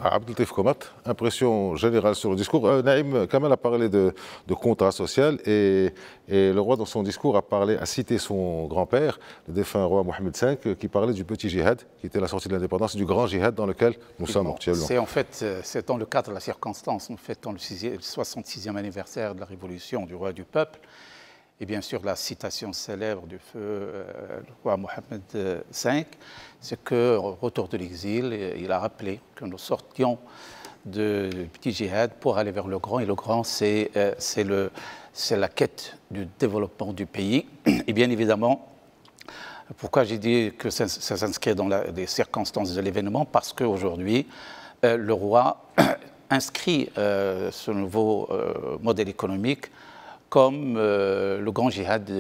Abdelatif Komat, impression générale sur le discours. Naïm Kamal a parlé de contrat social et le roi dans son discours a cité son grand-père, le défunt roi Mohamed V, qui parlait du petit djihad, qui était la sortie de l'indépendance, du grand djihad dans lequel nous sommes actuellement. C'est dans le cadre de la circonstance, en fait, dans le 66e anniversaire de la révolution du roi du peuple. Et bien sûr, la citation célèbre du feu le roi Mohamed V, c'est qu'au retour de l'exil, il a rappelé que nous sortions du petit djihad pour aller vers le grand. Et le grand, c'est la quête du développement du pays. Et bien évidemment, pourquoi j'ai dit que ça s'inscrit dans les circonstances de l'événement? Parce qu'aujourd'hui, le roi inscrit ce nouveau modèle économique comme le grand djihad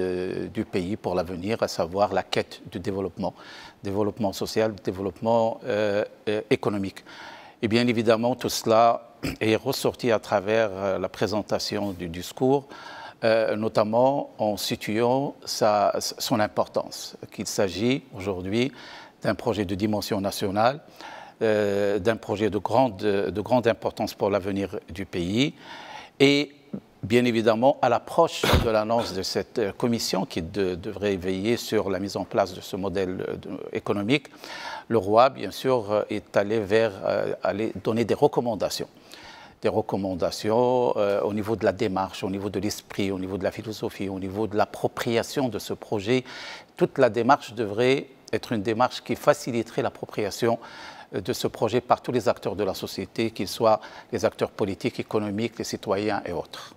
du pays pour l'avenir, à savoir la quête du développement social, développement économique. Et bien évidemment, tout cela est ressorti à travers la présentation du discours, notamment en situant son importance, qu'il s'agit aujourd'hui d'un projet de dimension nationale, d'un projet de grande importance pour l'avenir du pays. Et bien évidemment, à l'approche de l'annonce de cette commission qui devrait veiller sur la mise en place de ce modèle économique, le roi, bien sûr, est allé aller donner des recommandations. Des recommandations au niveau de la démarche, au niveau de l'esprit, au niveau de la philosophie, au niveau de l'appropriation de ce projet. Toute la démarche devrait être une démarche qui faciliterait l'appropriation de ce projet par tous les acteurs de la société, qu'ils soient les acteurs politiques, économiques, les citoyens et autres.